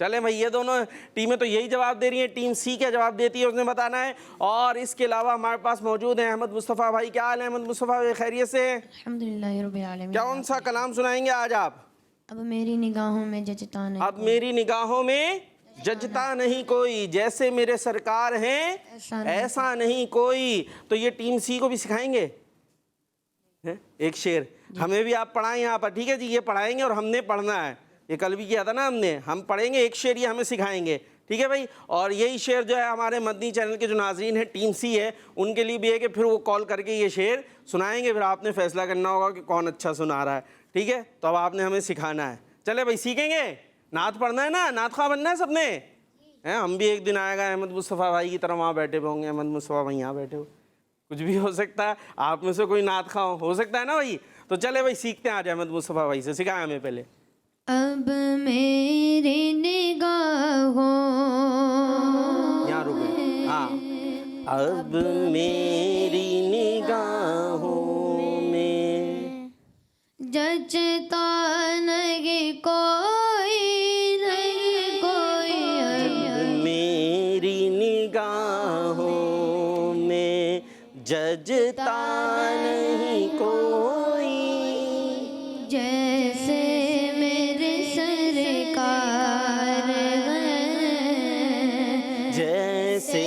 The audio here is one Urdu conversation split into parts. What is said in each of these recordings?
چلے بھائی یہ دونوں ٹیمیں تو یہی جواب دے رہی ہیں, ٹیم سی کیا جواب دیتی ہے اس نے بتانا ہے. اور اس کے علاوہ ہمارے پاس موجود ہیں احمد مصطفیٰ بھائی. کیا حال ہے احمد مصطفیٰ بھائی, خیریت سے؟ الحمدللہ رب العالمین. کون سا کلام سنائیں گے آج آپ؟ اب میری نگاہوں میں ججتا نہیں. اب میری نگاہوں میں ججتا نہیں کوئی, جیسے میرے سرکار ہیں ایسا نہیں کوئی. تو یہ ٹیم سی کو بھی سکھائیں گے ایک شعر, ہمیں بھی آپ پڑھائیں یہاں پر, ٹھیک ہے جی؟ یہ پڑھائیں گے اور ہم نے پڑھنا ہے, یہ کل بھی کیا تھا نا ہم نے, ہم پڑھیں گے ایک شعر, یہ ہمیں سکھائیں گے, ٹھیک ہے بھائی؟ اور یہی شعر جو ہے ہمارے مدنی چینل کے جو ناظرین ہیں ٹیم سی ہے ان کے لیے بھی ہے کہ پھر وہ کال کر کے یہ شعر سنائیں گے, پھر آپ نے فیصلہ کرنا ہوگا کہ کون اچھا سنا رہا ہے, ٹھیک ہے؟ تو اب آپ نے ہمیں سکھانا ہے. چلے بھائی سیکھیں گے, نعت پڑھنا ہے نا, نعت خواہ بننا ہے سب نے. ہم بھی ایک دن آئے گا احمد مصطفیٰ بھائی کی طرح وہاں بیٹھے ہوئے ہوں گے, احمد مصطفیٰ بھائی یہاں بیٹھے ہو, کچھ بھی ہو سکتا ہے, آپ میں سے کوئی نعت خواہ ہو سکتا ہے نا بھائی. تو چلے بھائی سیکھتے ہیں آج احمد مصطفیٰ بھائی سے, سکھائیں ہمیں پہلے. اب میری نگاہوں یہاں رکے, ہاں. اب میری نگاہوں میں ججتا نہیں کوئی, نہیں کوئی. اب میری نگاہوں میں ججتا نہیں کوئی, جیسے میرے سرکار ہیں, جیسے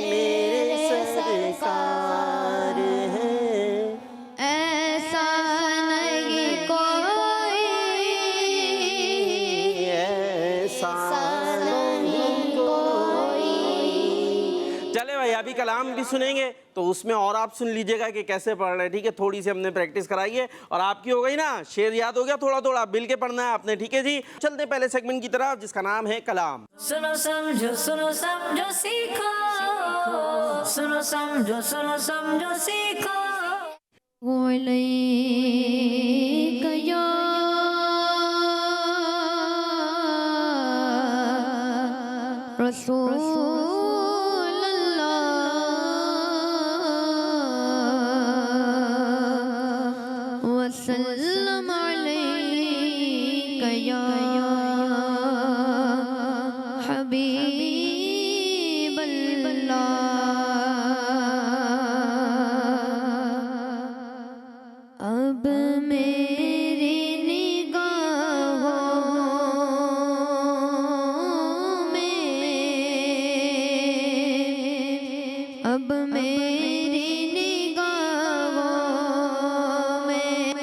میرے سرکار ہیں, ایسا نہیں کوئی, ایسا نہیں کوئی. چلے بھائی ابھی کلام بھی سنیں گے تو اس میں اور آپ سن لیجئے گا کہ کیسے پڑھ رہے ہیں, ٹھیک ہے؟ تھوڑی سی ہم نے پریکٹس کرائی ہے اور آپ کی ہو گئی نا, شعر یاد ہو گیا تھوڑا تھوڑا, مل کے پڑھنا ہے آپ نے, ٹھیک ہے جی؟ چلتے ہیں پہلے سیگمنٹ کی طرف جس کا نام ہے کلام. سنو سمجھو سیکھو, سنو سمجھو سیکھو. وعلیک یا رسول اللہ وسلم علیک یا حبیب اللہ. اب میری نگاہوں میں, اب میری نگاہوں میں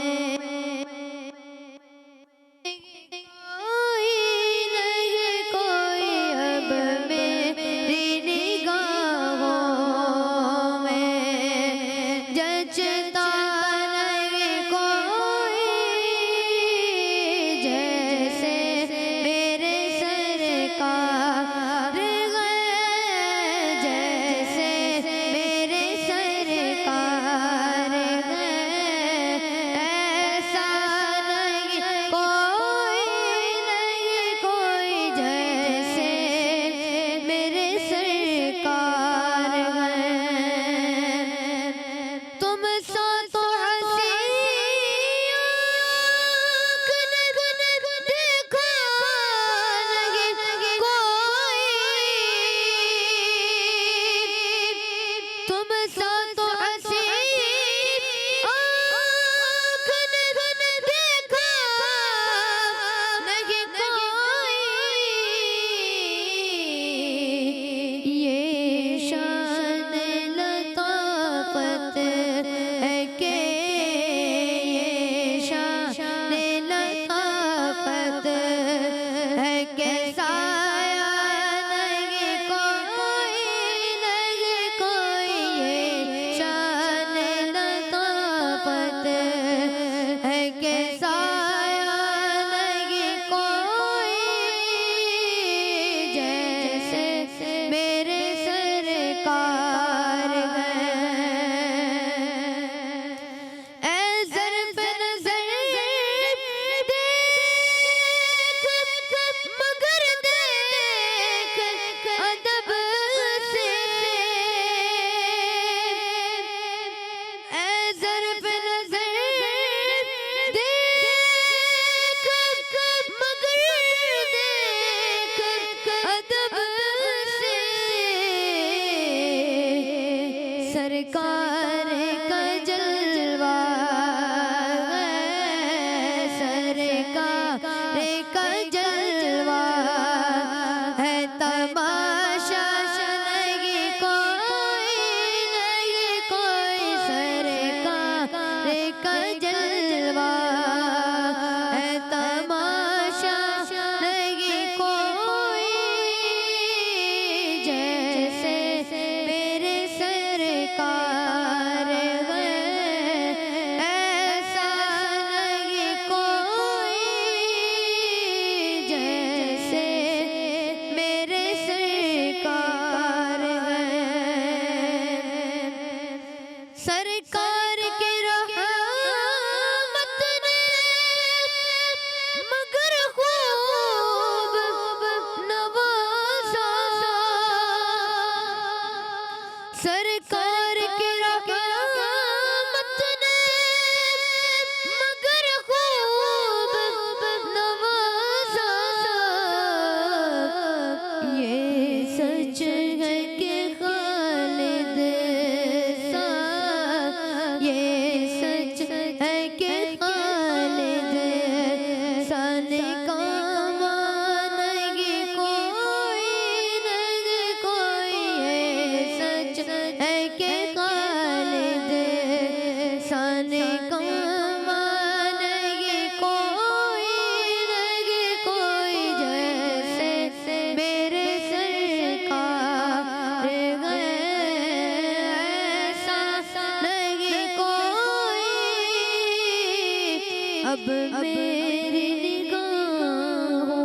اب میری نگاہوں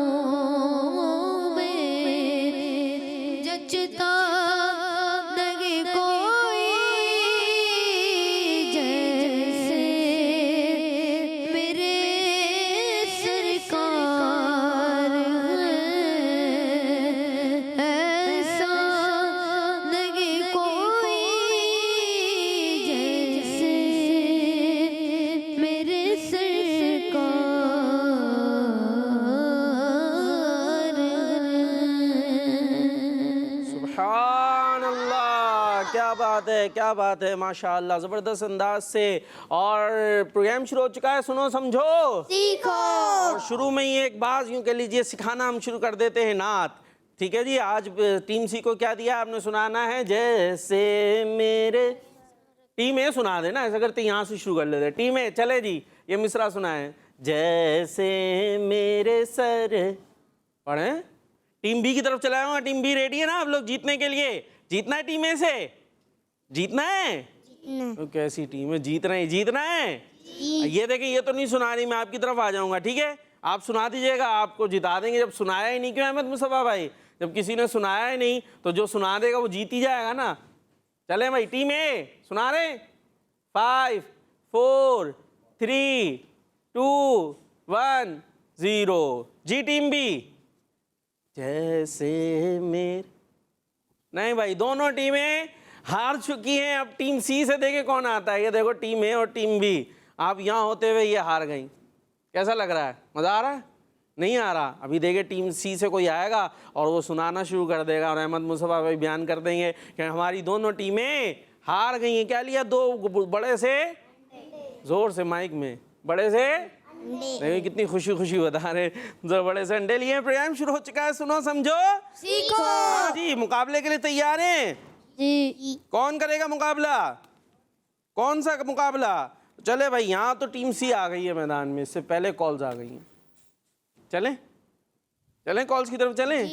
میں جچتا نہیں کوئی جیسے میرے سرکار ایسا نہیں کوئی جیسے میرے سبحان اللہ، کیا بات ہے، کیا بات ہے، ماشاءاللہ، زبردست انداز سے. اور پروگرام شروع ہو چکا ہے، سنو سمجھو سیکھو. اور شروع میں ہی ایک بات یوں کہہ لیجئے سکھانا ہم شروع کر دیتے ہیں نعت. ٹھیک ہے جی. آج ٹیم سی کو کیا دیا آپ نے سنانا ہے؟ جیسے میرے ٹیم اے سنا دے نا، ایسا کرتے یہاں سے شروع کر لیتے. ٹیم اے چلے جی، یہ مصرع سنائیں. جیسے میرے سر، پڑھیں. ٹیم بی کی طرف چلا ہوں. ٹیم بی ریڈی ہے نا آپ لوگ جیتنے کے لیے؟ جیتنا ہے ٹیم اے سے، جیتنا ہے. کیسی ٹیم ہے؟ جیتنا ہے، جیتنا ہے. یہ دیکھیں، یہ تو نہیں سنا رہی، میں آپ کی طرف آ جاؤں گا. ٹھیک ہے، آپ سنا دیجئے گا، آپ کو جتا دیں گے. جب سنایا ہی نہیں، کیوں احمد مصطفیٰ بھائی؟ جب کسی نے سنایا ہی نہیں تو جو سنا دے گا وہ جیت ہی جائے گا نا. چلیں بھائی، ٹیم اے سنا رہے ہیں. 5 4 3 2 1 0. جی ٹیم بی. جیسے میرے، نہیں بھائی، دونوں ٹیمیں ہار چکی ہیں. اب ٹیم سی سے دیکھیں کون آتا ہے. یہ دیکھو ٹیم اے اور ٹیم بی، آپ یہاں ہوتے ہوئے یہ ہار گئیں. کیسا لگ رہا ہے؟ مزہ آ رہا ہے؟ نہیں آ رہا. ابھی دیکھیں ٹیم سی سے کوئی آئے گا اور وہ سنانا شروع کر دے گا اور احمد مصطفیٰ بھائی بیان کر دیں گے کہ ہماری دونوں ٹیمیں ہار گئی ہیں. کیا لیا؟ 2 بڑے سے، زور سے مائک میں، بڑے سے نہیں، کتنی خوشی خوشی بتا رہے، بڑے سے انڈے لیے. پروگرام شروع ہو چکا ہے، سنو سمجھو سیکھو. ہاں جی. مقابلے کے لیے تیار ہیں؟ جی. کون کرے گا مقابلہ؟ کون سا مقابلہ؟ چلے بھائی، یہاں تو ٹیم سی آ گئی ہے میدان میں، اس سے پہلے کالز آ گئی ہیں. چلیں چلیں کالز کی طرف چلیں.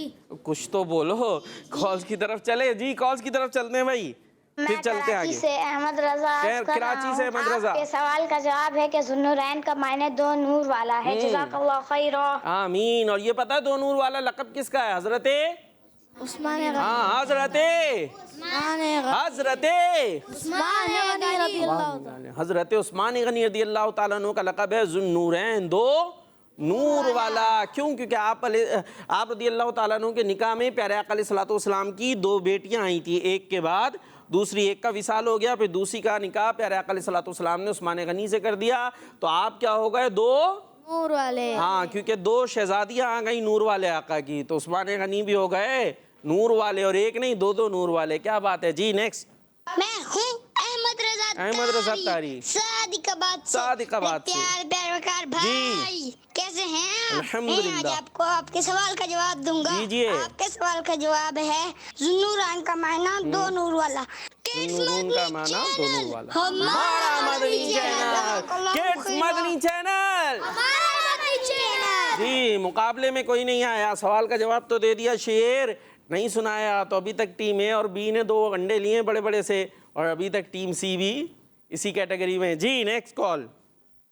کچھ تو بولو، کالز کی طرف چلے. جی کالز کی طرف چلتے ہیں بھائی، پھر چلتے ہیں کراچی آگے. سے احمد رضا عرض کر رہا کراچی سے ہوں. احمد رضا. آپ کے سوال کا جواب ہے کہ ذوالنورین کا معنی 2 نور والا ہے. جزاک اللہ خیر. آمین. اور یہ پتہ ہے 2 نور والا لقب کس کا ہے؟ حضرت عثمان ہاں، حضرت حضرت عثمان غنی رضی اللہ تعالیٰ عنہ کا لقب ہے ذو النورین، 2 نور والا. کیوں؟ کیونکہ آپ رضی اللہ تعالیٰ عنہ کے نکاح میں پیارے آقا علیہ الصلوۃ والسلام کی 2 بیٹیاں آئی تھیں. ایک کے بعد دوسری، ایک کا وصال ہو گیا، پھر دوسری کا نکاح پیارے آقا علیہ الصلوۃ والسلام نے عثمان غنی سے کر دیا. تو آپ کیا ہو گئے؟ 2 نور والے. ہاں، کیونکہ 2 شہزادیاں آ گئیں نور والے آقا کی، تو عثمان غنی بھی ہو گئے نور والے، اور ایک نہیں 2 نور والے. کیا بات ہے جی. نیکسٹ. میں ہوں احمد رضا تاری، صادق آباد سے. صادق آباد سے. پیار وقار بھائی، کیسے ہیں آپ؟ الحمدللہ. میں آج آپ کو آپ کے سوال کا جواب دوں گا. دیجئے. آپ کے سوال کا جواب ہے ذوالنورین کا معنی 2 نور والا. نورون کا معنی 2 نور والا. ہمارا مدنی چینل، کڈز مدنی چینل. جی مقابلے میں کوئی نہیں آیا، سوال کا جواب تو دے دیا، شعر نہیں سنایا. تو ابھی تک ٹیم اے اور بی نے 2 انڈے لیے بڑے بڑے سے، اور ابھی تک ٹیم سی بھی اسی کیٹیگری میں. جی نیکسٹ کال.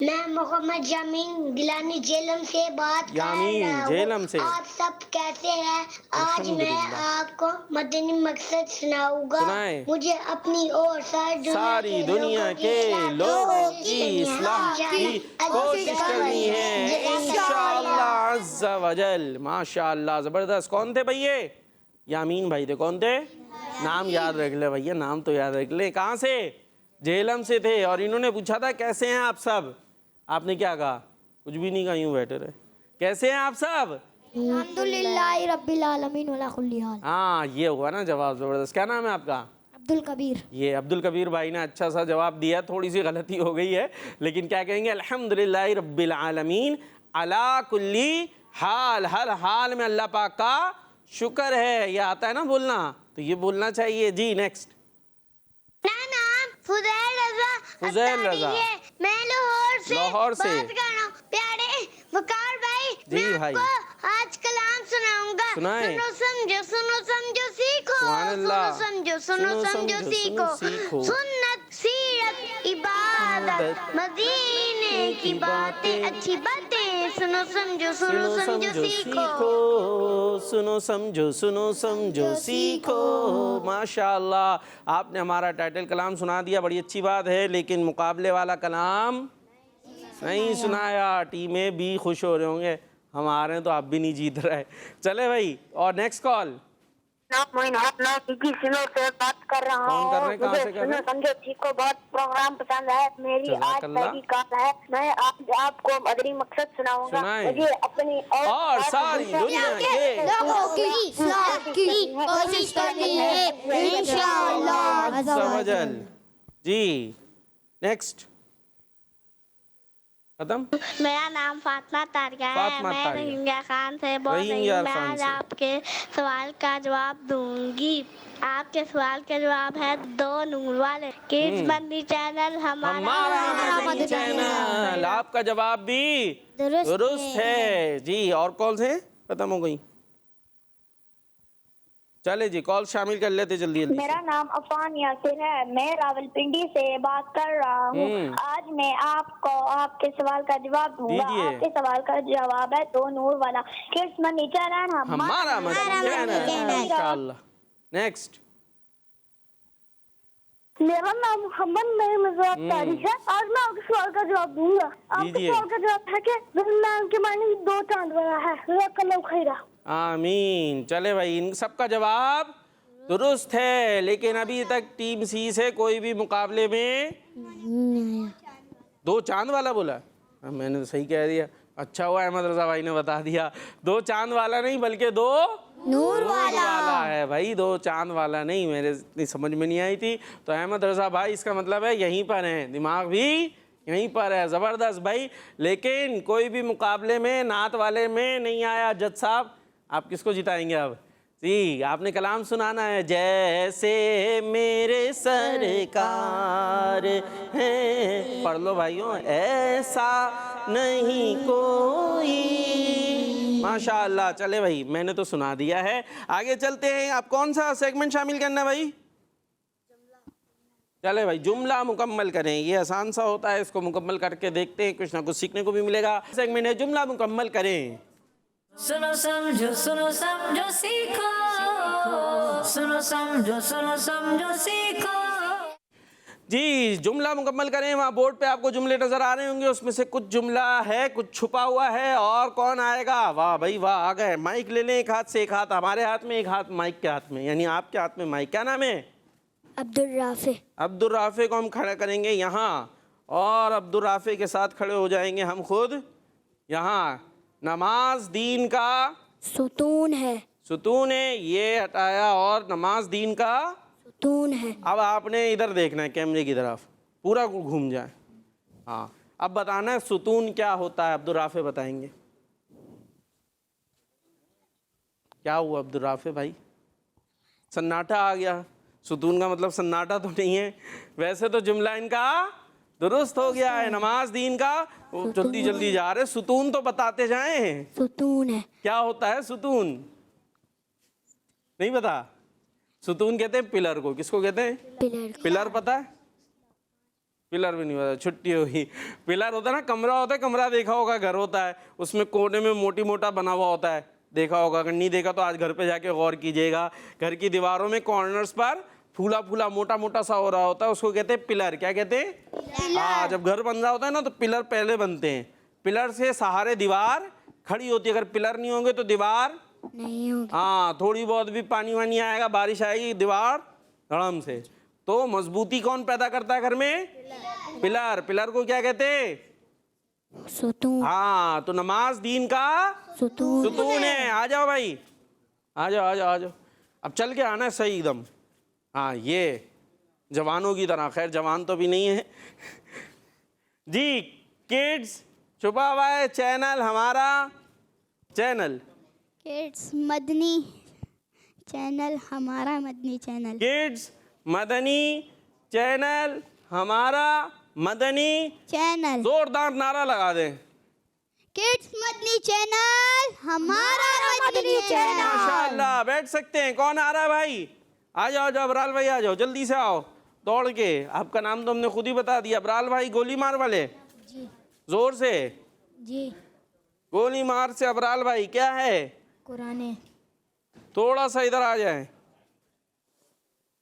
میں محمد یامین گیلانی جیلم سے بات کر یامین رہا ہوں. جیلم سے. آپ سب کیسے ہیں؟ آج میں آپ کو مدنی مقصد سناؤں گا. سنائیں. مجھے اپنی اور ساری دنیا کے لوگوں کی اصلاح کی کوشش کرنی ہے انشاءاللہ عز و جل. ماشاءاللہ زبردست. کون تھے بھئیے؟ یامین بھائی تھے. کون تھے؟ نام یاد رکھ لے بھئیہ، نام تو یاد رکھ لے. کہاں سے؟ جہلم سے تھے. اور انہوں نے پوچھا تھا کیسے ہیں آپ سب؟ آپ نے کیا کہا؟ کچھ بھی نہیں کہا، یوں بیٹھے رہے. کیسے ہیں آپ سب؟ الحمدللہ رب العالمین وعلی کل حال. ہاں یہ ہوا نا جواب زبردست. کیا نام ہے آپ کا؟ عبدالکبیر. یہ عبدالکبیر بھائی نے اچھا سا جواب دیا. تھوڑی سی غلطی ہو گئی ہے لیکن کیا کہیں گے؟ الحمدللہ رب العالمین علی کل حال، ہر حال میں اللہ پاک کا شکر ہے. یہ آتا ہے نا بولنا، تو یہ بولنا چاہیے. جی نیکسٹ. نام فضیل رضا. فضیل رضا. میں لاہور سے لاہور سے. بات کر رہا ہوں. پیارے وقار بھائی، جی میں بھائی. آپ کو آج کلام سناؤں گا. سنائیں. سنو سمجھو سیکھو. سبحان اللہ. سنو سمجھو سیکھو. سیکھو. سنت سیرت عبادت مدینے کی باتیں اچھی باتیں سنو سمجھو سنو سمجھو سیکھو سنو سمجھو سنو سمجھو سیکھو. ماشاء اللہ آپ نے ہمارا ٹائٹل کلام سنا دیا, بڑی اچھی بات ہے, لیکن مقابلے والا کلام نہیں سنایا. ٹیمیں بھی خوش ہو رہے ہوں گے, ہمارے تو آپ بھی نہیں جیت رہے. چلے بھائی, اور نیکسٹ کال. سنو سے بات کر رہا کون کر رہے ہوں. ہیں, کہاں سے کر رہے ہیں؟ سمجھو سیکھو بہت پروگرام پسند ہے. میری جزاک آج اللہ. پہلی کال ہے. میں آج آپ کو مدنی مقصد سناؤں گا. سنائیں. مجھے اپنی اور ساری دنیا کے لوگوں کی اصلاح کی کوشش کرنی ہے انشاءاللہ عز و جل. جی نیکسٹ. ختم. میرا نام فاطمہ تاریہ ہے. فاطمہ میں تاریہ. رحیم یار خان سے بول رحیم رہی یار ہوں. میں خان آج سے. آپ کے سوال کا جواب دوں گی. آپ کے سوال کا جواب ہے دو نور والے. کڈز مدنی چینل ہمارا مدنی چینل. آپ کا جواب بھی درست ہے. جی اور کالز ہیں, ختم ہو گئی. چلے جی کال شامل کر لیتے جلدی جلدی. میرا نام عفان یاسر ہے. میں راولپنڈی سے بات کر رہا ہوں. آج میں آپ کو آپ کے سوال کا جواب دوں گا. دیجیے. آپ کے سوال کا جواب ہے دو نور والا. کڈز مدنی چینل ہمارا مدنی چینل. انشاءاللہ. نیکسٹ. میرا نام محمد نعیم تاریخ ہے. آج میں آپ کے سوال کا جواب دوں گا. آپ کے سوال کا جواب ہے کہ نام کے معنی دو چاند والا ہے. جزاک اللہ خیرہ. آمین. چلے بھائی, ان سب کا جواب درست ہے, لیکن ابھی تک ٹیم سی سے کوئی بھی مقابلے میں دو چاند والا بولا. میں نے تو صحیح کہہ دیا. اچھا ہوا احمد رضا بھائی نے بتا دیا. دو چاند والا نہیں بلکہ دو نور والا ہے بھائی, دو چاند والا نہیں. میرے اتنی سمجھ میں نہیں آئی تھی. تو احمد رضا بھائی اس کا مطلب ہے یہیں پر ہیں, دماغ بھی یہیں پر ہے. زبردست بھائی. لیکن کوئی بھی مقابلے میں نعت والے میں نہیں آیا. جج صاحب آپ کس کو جتائیں گے اب؟ جی آپ نے کلام سنانا ہے. جیسے میرے سرکار ہیں, پڑھ لو بھائیوں, ایسا نہیں کوئی. ماشاءاللہ. چلے بھائی میں نے تو سنا دیا ہے, آگے چلتے ہیں. آپ کون سا سیگمنٹ شامل کرنا ہے بھائی؟ چلے بھائی جملہ مکمل کریں. یہ آسان سا ہوتا ہے, اس کو مکمل کر کے دیکھتے ہیں, کچھ نہ کچھ سیکھنے کو بھی ملے گا. سیگمنٹ ہے جملہ مکمل کریں. سنو سمجھو سیکھو. سنو سمجھو سیکھو. جی جملہ مکمل کریں. وہاں بورڈ پہ آپ کو جملے نظر آ رہے ہوں گے, اس میں سے کچھ جملہ ہے, کچھ چھپا ہوا ہے. اور کون آئے گا؟ واہ بھائی واہ, آ گئے. مائک لے لیں, ایک ہاتھ سے, ایک ہاتھ ہمارے ہاتھ میں, ایک ہاتھ مائک کے ہاتھ میں, یعنی آپ کے ہاتھ میں مائک. کیا نام ہے؟ عبدالرافع. عبدالرافع کو ہم کھڑا کریں گے یہاں, اور عبدالرافع کے ساتھ کھڑے ہو جائیں گے ہم خود یہاں. نماز دین کا ستون ہے. ستون ہے, یہ ہٹایا, اور نماز دین کا ستون ہے. اب آپ نے ادھر دیکھنا ہے کیمرے کی طرف, پورا گھوم جائے. ہاں اب بتانا ہے ستون کیا ہوتا ہے. عبدالرافع بتائیں گے. کیا ہوا عبدالرافع بھائی؟ سناٹا آ گیا. ستون کا مطلب سناٹا تو نہیں ہے. ویسے تو جملہ ان کا درست ہو گیا ہے. نماز دین کا, جلدی جلدی جا رہے, ستون تو بتاتے جائیں. ستون ہے. کیا ہوتا ہے ستون؟ نہیں پتا. ستون کہتے ہیں پلر کو. کس کو کہتے ہیں؟ پلر. پلر پتا ہے؟ پلر بھی نہیں پتا, چھٹی ہوگی. پلر ہوتا ہے نا, کمرہ ہوتا ہے, کمرہ دیکھا ہوگا, گھر ہوتا ہے, اس میں کونے میں موٹی موٹا بنا ہوا ہوتا ہے, دیکھا ہوگا. اگر نہیں دیکھا تو آج گھر پہ جا کے غور کیجئے گا. گھر کی دیواروں میں کارنرز پر پھولا پھولا موٹا موٹا سا ہو رہا ہوتا ہے, اس کو کہتے ہیں پلر. کیا کہتے ہیں؟ ہاں, جب گھر بن رہا ہوتا ہے نا تو پلر پہلے بنتے ہیں. پلر سے سہارے دیوار کھڑی ہوتی ہے. اگر پلر نہیں ہوں گے تو دیوار نہیں ہوگی. ہاں, تھوڑی بہت بھی پانی وانی آئے گا, بارش آئے گی, دیوار دھڑم سے. تو مضبوطی کون پیدا کرتا ہے گھر میں؟ پلر. پلر کو کیا کہتے ہیں؟ ستون. ہاں, تو نماز دین کا ستون ہے. آ جاؤ بھائی, آ جاؤ آ جاؤ آ جاؤ. اب چل کے آنا ہے صحیح ایک دم. ہاں یہ جوانوں کی طرح, خیر جوان تو بھی نہیں ہے. جی کڈز چھپا ہوا ہے چینل, ہمارا چینل. کڈز مدنی چینل, ہمارا مدنی چینل. کڈز مدنی چینل, ہمارا مدنی چینل. زوردار نعرہ لگا دیں. کڈز مدنی چینل, ہمارا مدنی چینل. ماشاءاللہ. بیٹھ سکتے ہیں. کون آ رہا ہے بھائی؟ آ جاؤ جاؤ, ابرال بھائی آ جاؤ, جلدی سے آؤ. دوڑ کے. آپ کا نام تو ہم نے خود ہی بتا دیا. ابرال بھائی گولی مار والے, جی زور سے جی. گولی مار سے. ابرال بھائی کیا ہے؟ قرآن. تھوڑا سا ادھر آ جائیں,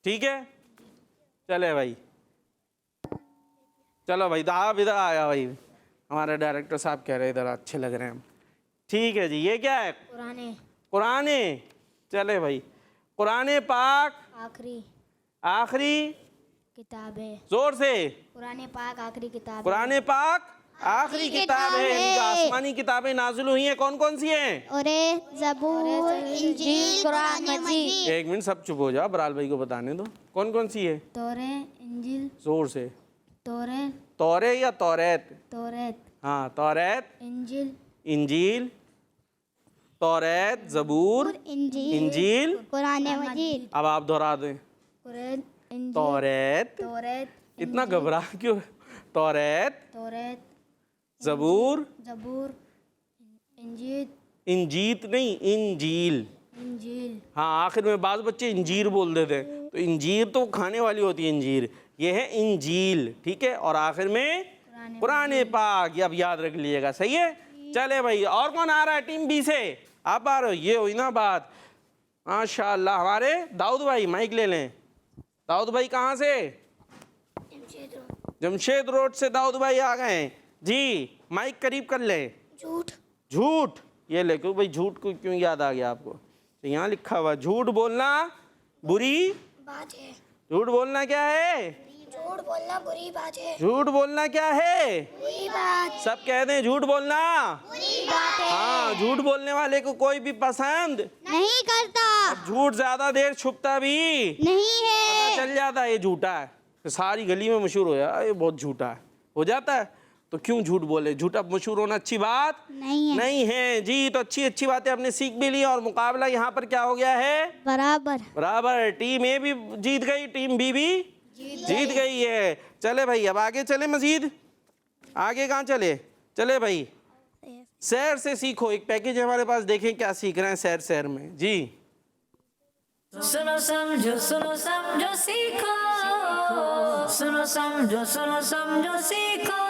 ٹھیک ہے؟ چلے بھائی, چلو بھائی, آپ ادھر آیا بھائی, ہمارے ڈائریکٹر صاحب کہہ رہے ادھر اچھے لگ رہے ہیں ہم. ٹھیک ہے جی. یہ کیا ہے؟ قرآن. قرآن. چلے بھائی, قرآن پاک آخری آخری کتاب ہے. زور سے. قرآن پاک آخری کتاب. قرآن پاک آخری کتاب ہے. ان کا آسمانی کتابیں نازل ہوئی ہیں, کون کون سی ہیں؟ اور زبور, انجیل, قرآن مجید. ایک منٹ سب چپ ہو جاؤ, برال بھائی کو بتانے دو. کون کون سی ہے؟ تورے, انجیل. زور سے. تورے, تورے یا توریت؟ توریت. ہاں, توریت, انجیل, انجیل, توریت, زبور, انجیل, قرآن مجید. اب آپ دہرا دیں. قرآن, انجیل, توریت. توریت, اتنا گھبرا کیوں؟ توریت, توریت, زبور, زبور, انجیل, انجیت نہیں, انجیل. انجیل. ہاں, آخر میں بعض بچے انجیر بول دیتے ہیں, تو انجیر تو کھانے والی ہوتی ہے انجیر, یہ ہے انجیل, ٹھیک ہے؟ اور آخر میں قرآن پاک. یہ اب یاد رکھ لیے گا, صحیح ہے؟ چلے بھائی, اور کون آ رہا ہے ٹیم بی سے؟ آپ آ رہے ہو, یہ ہوئی نا بات. ماشاءاللہ. ہمارے داؤد بھائی مائک لے لیں. داؤد بھائی کہاں سے؟ جمشید روڈ سے داؤد بھائی آ گئے ہیں جی. مائک قریب کر لیں. جھوٹ. یہ لے کیوں بھائی, جھوٹ کو کیوں یاد آ گیا آپ کو؟ یہاں لکھا ہوا جھوٹ بولنا بری بات ہے. جھوٹ بولنا کیا ہے؟ جھوٹ بولنا بری بات ہے. جھوٹ بولنا کیا ہے؟ بری بات. سب کہہ دیں جھوٹ بولنا بری بات ہے. ہاں, جھوٹ بولنے والے کو کوئی بھی پسند نہیں کرتا. جھوٹ زیادہ دیر چھپتا بھی نہیں ہے. پتہ چل جاتا ہے یہ جھوٹا ہے, ساری گلی میں مشہور ہو جاتا ہے یہ بہت جھوٹا ہے, ہو جاتا ہے. تو کیوں جھوٹ بولے؟ جھوٹا مشہور ہونا اچھی بات نہیں ہے جی. تو اچھی باتیں ہم نے سیکھ بھی لی, اور مقابلہ یہاں پر کیا ہو گیا ہے؟ برابر. ٹیم اے بھی جیت گئی, ٹیم بی بھی جیت گئی ہے. چلے بھائی, اب آگے چلے. مزید آگے کہاں چلے؟ چلے بھائی, سیر سے سیکھو. ایک پیکیج ہے ہمارے پاس, دیکھیں کیا سیکھ رہے ہیں سیر میں جی. سنو سمجھو سیکھو, سنو سمجھو سیکھو.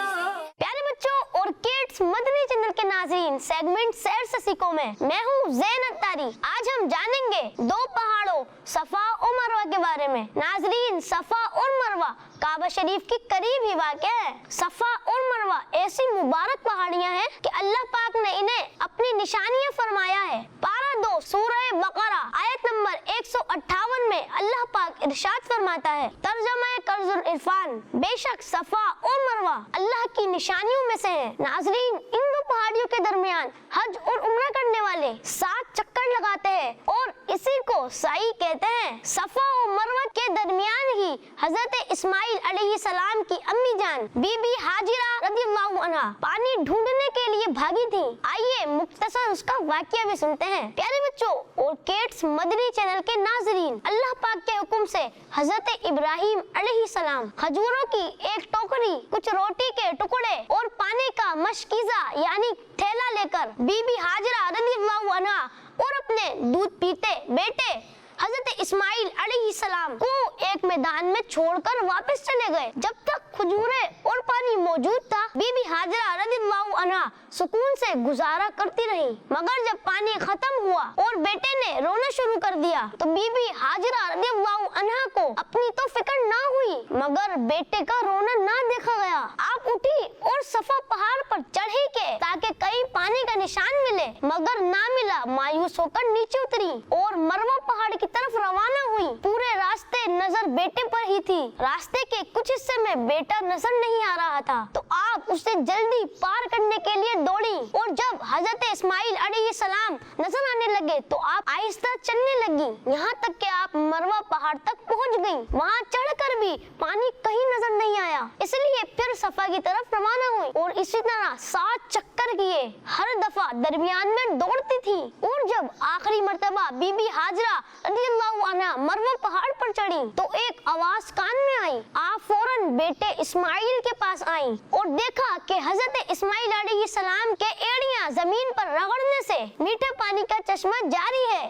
پیارے بچوں, اور کڈس مدنی چینل کے ناظرین, سیگمنٹ سیر سے سیکھو میں ہوں زین اتاری. آج ہم جانیں گے دو پہاڑوں صفا اور مروہ کے بارے میں. ناظرین, صفا اور مروہ کعبہ شریف کے قریب ہی واقع ہے. صفا اور مروہ ایسی مبارک پہاڑیاں ہیں کہ اللہ پاک نے انہیں اپنی نشانیاں فرمایا ہے. پارہ 2 سورہ بقرہ آیت نمبر 158 میں اللہ پاک ارشاد فرماتا ہے, ترجمہ کنز العرفان, بے شک صفا اور مروہ اللہ کی نشانیوں میں سے ہیں. ناظرین, ان دو پہاڑیوں کے درمیان حج اور عمرہ کرنے والے 7 چکر لگاتے ہیں اور اسی کو سعی کہتے ہیں. صفا و مروہ کے درمیان ہی حضرت اسماعیل علیہ السلام کی امی جان بی بی ہاجرہ رضی اللہ عنہا پانی ڈھونڈنے کے لیے بھاگی تھی. آئیے مختصر اس کا واقعہ بھی سنتے ہیں. پیارے بچوں اور کڈس مدنی چینل کے ناظرین, اللہ پاک کے حکم سے حضرت ابراہیم علیہ السلام کھجوروں کی ایک ٹوکری, کچھ روٹی کے ٹکڑے اور پانی کا مشکیزہ یعنی تھیلا لے کر بی بی ہاجرہ رضی اللہ عنہا اور اپنے دودھ پیتے بیٹے حضرت اسماعیل علیہ السلام کو ایک میدان میں چھوڑ کر واپس چلے گئے. جب تک کھجوریں اور پانی موجود تھا, بی بی ہاجرہ رضی اللہ عنہا سکون سے گزارا کرتی رہی. مگر جب پانی ختم ہوا اور بیٹے نے رونا شروع کر دیا تو بی بی ہاجرہ رضی اللہ عنہا کو اپنی تو فکر نہ ہوئی مگر بیٹے کا رونا نہ دیکھا گیا. آپ اٹھی اور صفا پہاڑ پر چڑھی کے تاکہ کہیں پانی کا نشان ملے, مگر نہ ملا. مایوس ہو کر نیچے اتری اور مروہ پہاڑ کی طرف روانہ ہوئی. پورے راستے نظر بیٹے پر ہی تھی. راستے کے کچھ حصے میں بیٹا نظر نہیں آ رہا تھا تو آپ اسے جلدی پار کرنے کے لیے دوڑی, اور جب حضرت اسماعیل علیہ السلام نظر آنے لگے تو آپ آہستہ چلنے لگی, یہاں تک کہ آپ مروہ پہاڑ تک پہنچ گئی. وہاں چڑھ کر بھی پانی کہیں نظر نہیں آیا, اس لیے پھر صفا کی طرف روانہ ہوئی اور اسی طرح 7 چکر کیے. ہر دفعہ درمیان میں دوڑتی تھی, اور جب آخری مرتبہ بی بی ہاجرہ رضی اللہ عنہا مروہ پہاڑ پر چڑھی تو ایک آواز کان میں آئی. آپ فوراً بیٹے اسماعیل کے پاس آئیں اور دیکھا کہ حضرت اسماعیل علیہ السلام کے ایڑیاں زمین پر رگڑنے سے میٹھے پانی کا چشمہ جاری ہے.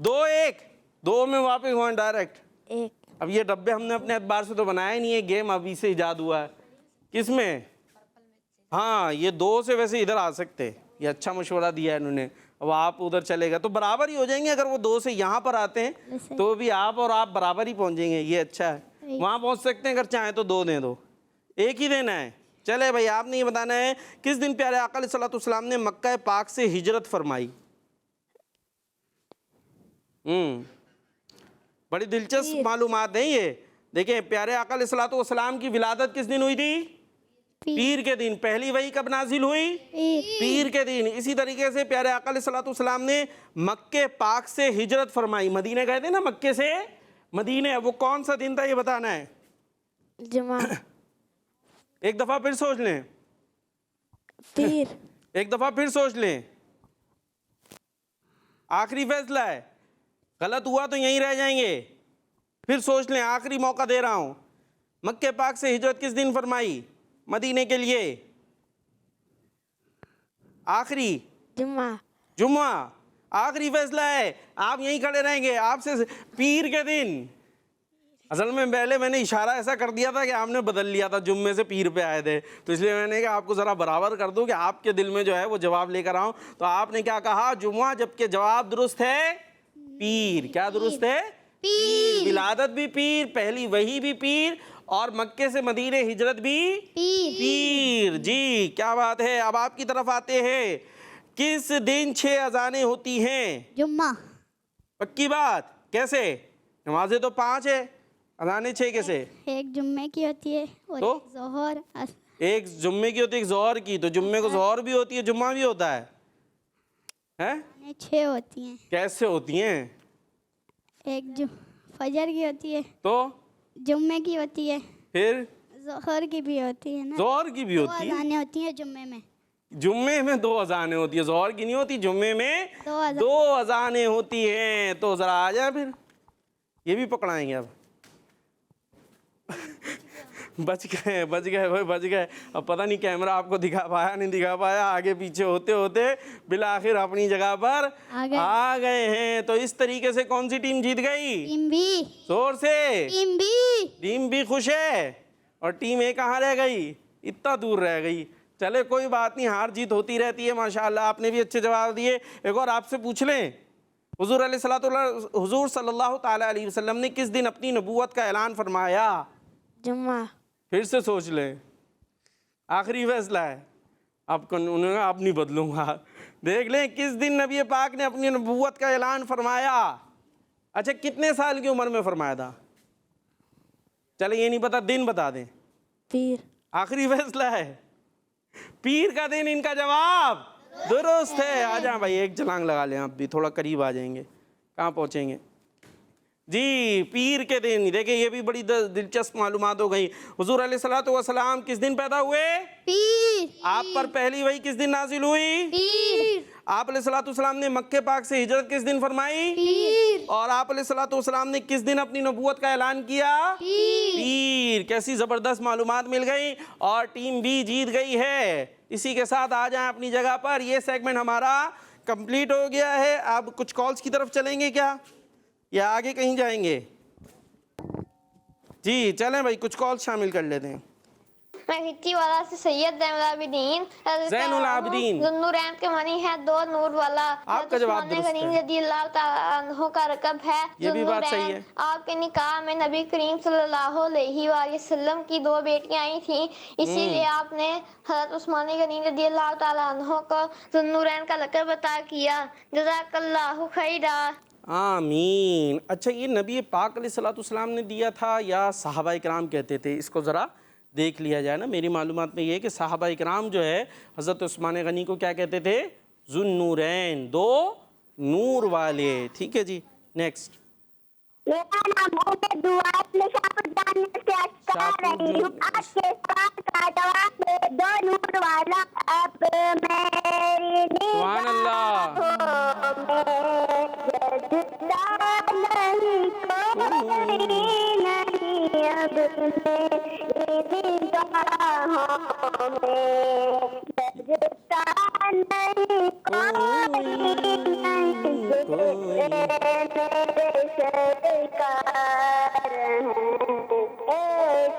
2-1 2 میں واپس ہوئے ڈائریکٹ. 1 اب یہ ڈبے ہم نے اپنے اعتبار سے تو بنایا نہیں ہے, گیم ابھی سے ایجاد ہوا ہے. کس میں؟ ہاں یہ 2 سے ویسے ادھر آ سکتے, یہ اچھا مشورہ دیا ہے انہوں نے. اب آپ ادھر چلے گا تو برابر ہی ہو جائیں گے. اگر وہ 2 سے یہاں پر آتے ہیں تو بھی آپ اور آپ برابر ہی پہنچیں گے, یہ اچھا ہے. وہاں پہنچ سکتے ہیں, اگر چاہیں تو 2 دیں, 2 ایک ہی دینا ہے. چلے بھائی, آپ نے یہ بتانا ہے کس دن پیارے آقا علیہ الصلوۃ والسلام نے مکہ پاک سے ہجرت فرمائی. بڑی دلچسپ معلومات ہیں یہ. دیکھیں پیارے آقا علیہ الصلوۃ والسلام کی ولادت کس دن ہوئی تھی؟ پیر کے دن. پہلی وحی کب نازل ہوئی؟ پیر کے دن. اسی طریقے سے پیارے آقا علیہ الصلوۃ والسلام نے مکہ پاک سے ہجرت فرمائی. مدینہ گئے تھے نا, مکے سے مدینہ, وہ کون سا دن تھا یہ بتانا ہے. جمعہ. ایک دفعہ پھر سوچ لیں, پیر. ایک دفعہ پھر سوچ لیں, آخری فیصلہ ہے. غلط ہوا تو یہیں رہ جائیں گے. پھر سوچ لیں, آخری موقع دے رہا ہوں. مکہ پاک سے ہجرت کس دن فرمائی مدینے کے لیے؟ آخری جمعہ. جمعہ آخری فیصلہ ہے. آپ یہیں کھڑے رہیں گے. آپ سے پیر کے دن. اصل میں پہلے میں نے اشارہ ایسا کر دیا تھا کہ آپ نے بدل لیا تھا, جمعے سے پیر پہ آئے تھے, تو اس لیے میں نے کہا آپ کو ذرا برابر کر دوں کہ آپ کے دل میں جو ہے وہ جواب لے کر آؤں. تو آپ نے کیا کہا؟ جمعہ, جبکہ جواب درست ہے پیر. کیا درست ہے؟ پیر. ولادت بھی پیر, پہلی وحی بھی پیر, اور مکے سے مدینہ ہجرت بھی پیر. جی کیا بات ہے. اب آپ کی طرف آتے ہیں, کس دن 6 اذانیں ہوتی ہیں؟ جمعہ. پکی بات. کیسے؟ نمازیں تو 5 ہے, اذانیں 6 کیسے؟ ایک جمعے کی ہوتی ہے اور تو ایک ظہر. ایک جمعے کی ہوتی ہے, ایک ظہر کی. تو جمعے کو ظہر بھی ہوتی ہے, جمعہ بھی ہوتا ہے. 6 ہوتی ہیں. کیسے ہوتی ہیں؟ ایک فجر کی ہوتی ہے, تو جمعے کی ہوتی ہے, پھر ظہر کی بھی ہوتی ہے نا. ظہر کی بھی ہوتی ہے. 2 اذانیں ہوتی ہیں جمعے میں. جمعے میں 2 اذانیں ہوتی ہیں, ظہر کی نہیں ہوتی. جمعے میں 2 اذانیں ہوتی ہیں. تو ذرا آ جائیں, پھر یہ بھی پکڑائیں گے. اب بچ گئے بھائی, بچ گئے. اب پتہ نہیں کیمرہ آپ کو دکھا پایا نہیں دکھا پایا, آگے پیچھے ہوتے ہوتے بالآخر اپنی جگہ پر آ گئے ہیں. تو اس طریقے سے کون سی ٹیم جیت گئی؟ Team B. زور سے. ٹیم بی خوش ہے, اور ٹیم اے کہاں رہ گئی؟ اتنا دور رہ گئی. چلے کوئی بات نہیں, ہار جیت ہوتی رہتی ہے. ماشاءاللہ آپ نے بھی اچھے جواب دیے. ایک اور آپ سے پوچھ لیں, حضور صلی اللہ تعالیٰ علیہ وسلم نے کس دن اپنی نبوت کا اعلان فرمایا؟ جمعہ. پھر سے سوچ لیں, آخری فیصلہ ہے. آپ انہوں نے آپ نہیں بدلوں گا. دیکھ لیں کس دن نبی پاک نے اپنی نبوت کا اعلان فرمایا. اچھا کتنے سال کی عمر میں فرمایا تھا؟ چلے یہ نہیں پتا, دن بتا دیں. پیر. آخری فیصلہ ہے پیر کا دن. ان کا جواب درست ہے. آ جائیں بھائی, ایک چھلانگ لگا لیں, آپ بھی تھوڑا قریب آ جائیں گے. کہاں پہنچیں گے؟ جی پیر کے دن. دیکھیں یہ بھی بڑی دلچسپ معلومات ہو گئی. حضور علیہ الصلوۃ والسلام کس دن پیدا ہوئے؟ پیر. آپ پر پہلی وحی کس دن نازل ہوئی؟ پیر. آپ علیہ الصلوۃ والسلام نے مکہ پاک سے ہجرت کس دن فرمائی؟ پیر. اور آپ علیہ الصلوۃ والسلام نے کس دن اپنی نبوت کا اعلان کیا؟ پیر. کیسی زبردست معلومات مل گئی, اور ٹیم بی جیت گئی ہے. اسی کے ساتھ آ جائیں اپنی جگہ پر. یہ سیگمنٹ ہمارا کمپلیٹ ہو گیا ہے. اب کچھ کالز کی طرف چلیں گے کیا, یا آگے کہیں جائیں گے؟ جی چلیں بھائی, کچھ کال شامل کر لیتے ہیں. میں ہٹی والا سے سید زین العابدین. ذوالنورین کے معنی ہے 2 نور والا. آپ کا جواب درست ہے. رضی اللہ تعالیٰ عنہ کا رقب ہے. یہ بھی بات صحیح ہے. آپ کے نکاح میں نبی کریم صلی اللہ علیہ وآلہ وسلم کی 2 بیٹیاں آئی تھیں, اسی لیے آپ نے حضرت عثمان غنی رضی اللہ تعالیٰ عنہ کو ذوالنورین کا لقب عطا کیا. جزاک اللہ خیرا. آمین. اچھا یہ نبی پاک علیہ الصلوۃ والسلام نے دیا تھا یا صحابہ کرام کہتے تھے؟ اس کو ذرا دیکھ لیا جائے نا. میری معلومات میں یہ ہے کہ صحابہ کرام جو ہے حضرت عثمان غنی کو کیا کہتے تھے؟ ذوالنورین, 2 نور والے. ٹھیک ہے جی, نیکسٹ. میرا نام عبید دعا میں شاپور جاننے سے اچھا رہی ہوں. آپ کے سوال کا جواب ہے 2 نور والا. اب میری سبحان اللہ.